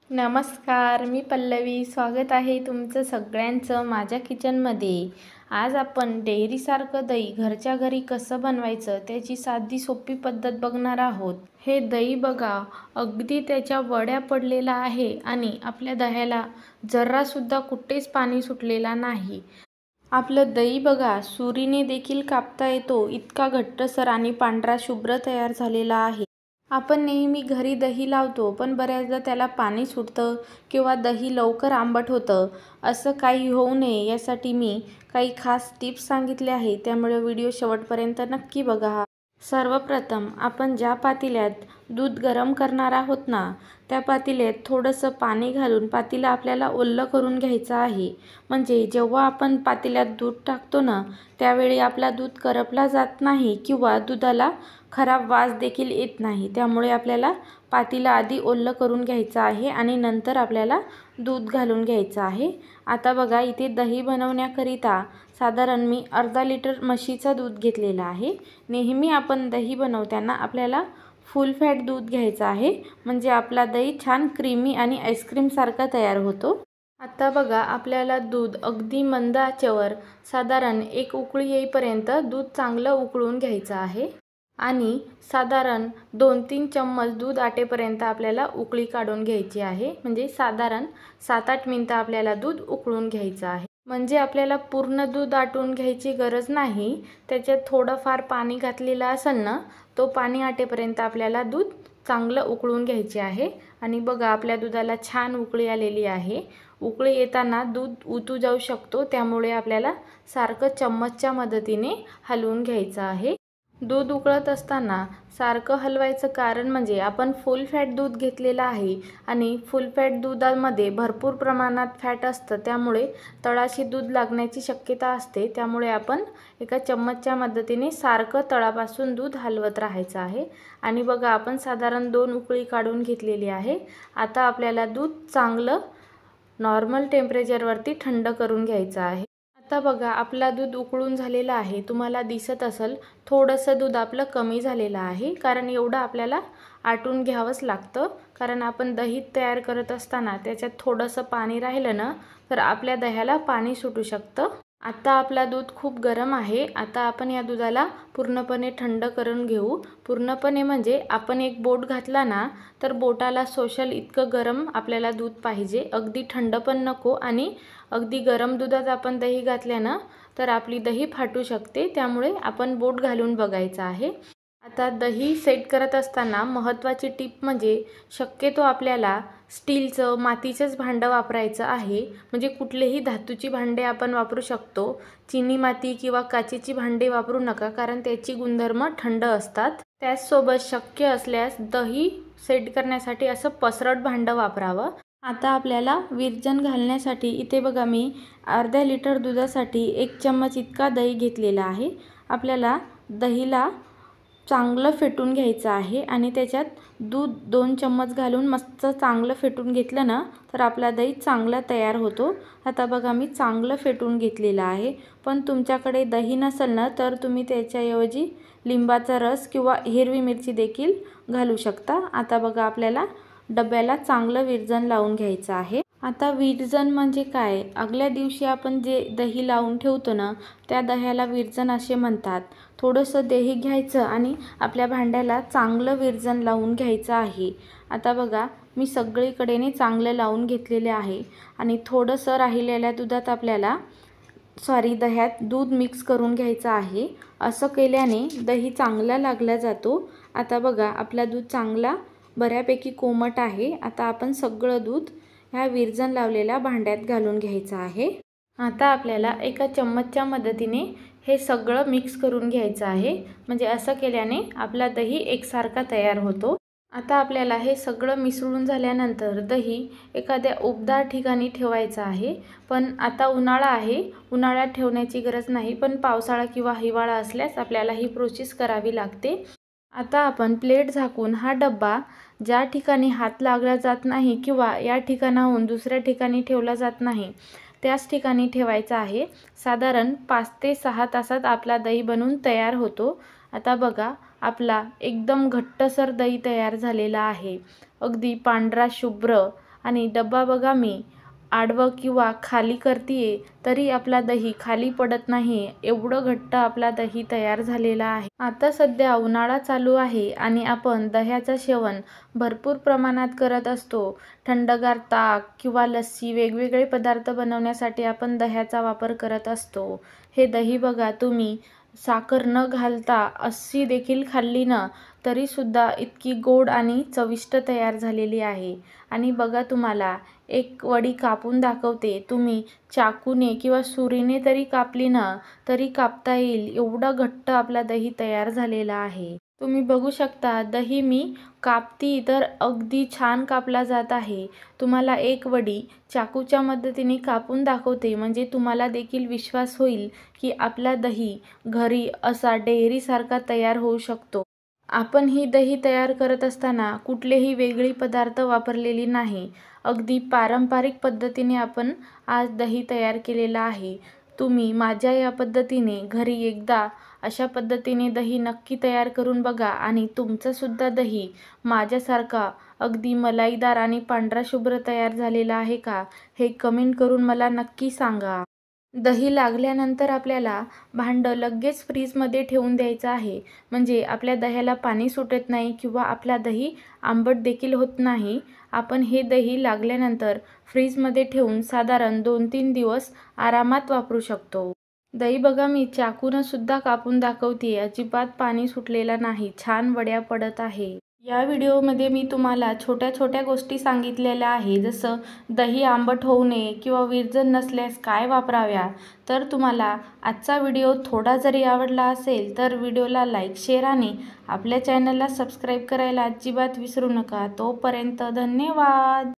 नमस्कार, मी पल्लवी. स्वागत आहे तुमचं सगळ्यांचं माझ्या किचनमध्ये. आज आपण डेअरीसारखं दही घरच्या घरी कसं बनवायचं त्याची साधी सोपी पद्धत बघणार आहोत. हे दही बघा, अगदी त्याच्या वड्या पडलेला आहे आणि आपल्या दह्याला जरासुद्धा कुठेच पाणी सुटलेला नाही. आपलं दही बघा, सुरीने देखील कापता येतो इतका घट्टसर आणि पांढरा शुभ्र तयार झालेला आहे. आपण नेहमी घरी दही लावतो, पण बऱ्याचदा त्याला पाणी सुटतं किंवा दही लवकर आंबट होतं. असं काही होऊ नये यासाठी मी काही खास टिप्स सांगितल्या आहेत, त्यामुळे व्हिडिओ शेवटपर्यंत नक्की बघा. सर्वप्रथम आपण ज्या पातेल्यात दूध गरम करणार आहोत ना, त्या पातेल्यात थोडंसं पाणी घालून पातेलं आपल्याला ओलं करून घ्यायचं आहे. म्हणजे जेव्हा आपण पातेल्यात दूध टाकतो ना, त्यावेळी आपला दूध करपला जात नाही किंवा दुधाला खराब वास देखील येत नाही. त्यामुळे आपल्याला पातेलं आधी ओलं करून घ्यायचं आहे आणि नंतर आपल्याला दूध घालून घ्यायचं आहे. आता बघा, इथे दही बनवण्याकरिता साधारण मी अर्धा लिटर म्हशीचं दूध घेतलेलं आहे. नेहमी आपण दही बनवताना आपल्याला फुल फॅट दूध घ्यायचं आहे, म्हणजे आपला दही छान क्रीमी आणि आईस्क्रीमसारखा तयार होतो. आता बघा, आपल्याला दूध अगदी मंद आचेवर साधारण एक उकळी येईपर्यंत दूध चांगलं उकळून घ्यायचं आहे आणि साधारण 2-3 चम्मच दूध आटेपर्यंत आपल्याला उकळी काढून घ्यायची आहे. म्हणजे साधारण 7-8 मिनटं आपल्याला दूध उकळून घ्यायचं आहे. म्हणजे आपल्याला पूर्ण दूध आटून घ्यायची गरज नाही. त्याच्यात थोडंफार पाणी घातलेलं असेल ना, तो पाणी आटेपर्यंत आपल्याला दूध चांगलं उकळून घ्यायचे आहे. आणि बघा, आपल्या दुधाला छान उकळी आलेली आहे. उकळी येताना दूध उतू जाऊ शकतो, त्यामुळे आपल्याला सारखं चम्मचच्या मदतीने हलवून घ्यायचं आहे. दूध उकळत असताना सारखं हलवायचं कारण म्हणजे आपण फुल फॅट दूध घेतलेलं आहे आणि फुल फॅट दुधामध्ये भरपूर प्रमाणात फॅट असतं, त्यामुळे तळाशी दूध लागण्याची शक्यता असते. त्यामुळे आपण एका चम्मचच्या मदतीने सारखं तळापासून दूध हलवत राहायचं आहे. आणि बघा, आपण साधारण 2 उकळी काढून घेतलेली आहे. आता आपल्याला दूध चांगलं नॉर्मल टेम्परेचरवरती थंड करून घ्यायचं आहे. आता बघा, आपला दूध उकळून झालेला आहे. तुम्हाला दिसत असेल थोडंसं दूध आपलं कमी झालेलं आहे, कारण एवढं आपल्याला आटून घ्यावंच लागतं. कारण आपण दही तयार करत असताना त्याच्यात थोडंसं पाणी राहिलं ना, तर आपल्या दह्याला पाणी सुटू शकतं. आता आपला दूध खूप गरम आहे. आता आपण या दुधाला पूर्णपणे थंड करून घेऊ. पूर्णपणे म्हणजे आपण एक बोट घातला ना, तर बोटाला सोशल इतकं गरम आपल्याला दूध पाहिजे. अगदी थंड पण नको आणि अगदी गरम दुधात आपण दही घातल्यानं तर आपली दही फाटू शकते. त्यामुळे आपण बोट घालून बघायचं आहे. आता दही सेट करत असताना महत्त्वाची टिप म्हणजे शक्यतो आपल्याला स्टीलचं, मातीचंच भांडं वापरायचं आहे. म्हणजे कुठलेही धातूची भांडे आपण वापरू शकतो. चिनी माती किंवा काचेची भांडे वापरू नका, कारण त्याची गुणधर्म थंड असतात. त्याचसोबत शक्य असल्यास दही सेट करण्यासाठी असं पसरट भांडं वापरावं. आता आपल्याला विरजण घालण्यासाठी इथे बघा, मी अर्ध्या लिटर दुधासाठी 1 चम्मच इतका दही घेतलेला आहे. आपल्याला दहीला चांगलं फेटून घ्यायचं आहे आणि त्याच्यात दूध 2 चम्मच घालून मस्त चांगलं फेटून घेतलं ना, तर आपला दही चांगला तयार होतो. आता बघा, मी चांगलं फेटून घेतलेलं आहे. पण तुमच्याकडे दही नसेल ना, तर तुम्ही त्याच्याऐवजी लिंबाचा रस किंवा हिरवी मिरची देखील घालू शकता. आता बघा, आपल्याला डब्याला चांगलं विरजण लावून घ्यायचं आहे. आता विरजण म्हणजे काय? आदल्या दिवशी आपण जे दही लावून ठेवतो ना, त्या दह्याला विरजण असे म्हणतात. थोडंसं दही घ्यायचं आणि आपल्या भांड्याला चांगलं विरजण लावून घ्यायचं आहे. आता बघा, मी सगळीकडेने चांगलं लावून घेतलेले आहे आणि थोडंसं राहिलेल्या दुधात आपल्याला दह्यात दूध मिक्स करून घ्यायचं आहे. असं केल्याने दही चांगला लागला जातो. आता बघा, आपला दूध चांगला बऱ्यापैकी कोमट आहे. आता आपण सगळं दूध ह्या विरजण लावलेल्या भांड्यात घालून घ्यायचं आहे. आता आपल्याला एका चम्मचच्या मदतीने हे सगळं मिक्स करून घ्यायचं आहे. म्हणजे असं केल्याने आपला दही एकसारखा तयार होतो. आता आपल्याला हे सगळं मिसळून झाल्यानंतर दही एखाद्या उबदार ठिकाणी ठेवायचं आहे. पण आता उन्हाळा आहे, उन्हाळ्यात ठेवण्याची गरज नाही, पण पावसाळा किंवा हिवाळा असल्यास आपल्याला ही प्रोसेस करावी लागते. आता आपण प्लेट झाकून हा डब्बा ज्या ठिकाणी हात लागला जात नाही किंवा या ठिकाणाहून दुसऱ्या ठिकाणी ठेवला जात नाही, त्याच ठिकाणी ठेवायचा आहे. साधारण 5 ते 6 तासात आपला दही बनवून तयार होतो. आता बघा, आपला एकदम घट्टसर दही तयार झालेला आहे. अगदी पांढरा शुभ्र आणि डब्बा बघा मी आडवं किंवा खाली करतीये तरी आपला दही खाली पडत नाही, एवढं घट्ट आपला दही तयार झालेला आहे. आता सध्या उन्हाळा चालू आहे आणि आपण दह्याचं सेवन भरपूर प्रमाणात करत असतो. थंडगार ताक किंवा लस्सी वेगवेगळे पदार्थ बनवण्यासाठी आपण दह्याचा वापर करत असतो. हे दही बघा तुम्ही साखर न घालता अशी देखील खाल्ली ना तरीसुद्धा इतकी गोड आणि चविष्ट तयार झालेली आहे. आणि बघा तुम्हाला एक वडी कापून दाखवते. तुम्ही चाकूने किंवा सुरीने तरी कापली ना तरी कापता येईल, एवढं घट्ट आपला दही तयार झालेला आहे. तुम्ही बघू शकता दही मी कापती तर अगदी छान कापला जात आहे. तुम्हाला एक वडी चाकूच्या मदतीने कापून दाखवते म्हणजे तुम्हाला देखील विश्वास होईल की आपला दही घरी असा डेअरीसारखा तयार होऊ शकतो. आपण ही दही तयार करत असताना कुठलेही वेगळी पदार्थ वापरलेली नाही. अगदी पारंपरिक पद्धतीने आपण आज दही तयार केलेला आहे. तुम्ही माझ्या या पद्धतीने घरी एकदा अशा पद्धतीने दही नक्की तयार करून बघा आणि तुमचंसुद्धा दही माझ्यासारखा अगदी मलाईदार आणि पांढरा शुभ्र तयार झालेला आहे का, हे कमेंट करून मला नक्की सांगा. दही लागल्यानंतर आपल्याला भांडं लगेच फ्रीजमध्ये ठेवून द्यायचं आहे, म्हणजे आपल्या दह्याला पाणी सुटत नाही किंवा आपला दही आंबट देखील होत नाही. आपण हे दही लागल्यानंतर फ्रीजमध्ये ठेवून साधारण 2-3 दिवस आरामात वापरू शकतो. दही बघा मी चाकूनं सुद्धा कापून दाखवते, अजिबात पाणी सुटलेलं नाही, छान वड्या पडत आहे. या व्हिडिओमध्ये मी तुम्हाला छोट्या छोट्या गोष्टी सांगितलेल्या आहे, जसं दही आंबट होऊ नये किंवा विरजण नसल्यास काय वापराव्या. तर तुम्हाला आजचा व्हिडिओ थोडा जरी आवडला असेल तर व्हिडिओला लाईक, शेअर आणि आपल्या चॅनलला सबस्क्राईब करायला अजिबात विसरू नका. तोपर्यंत धन्यवाद.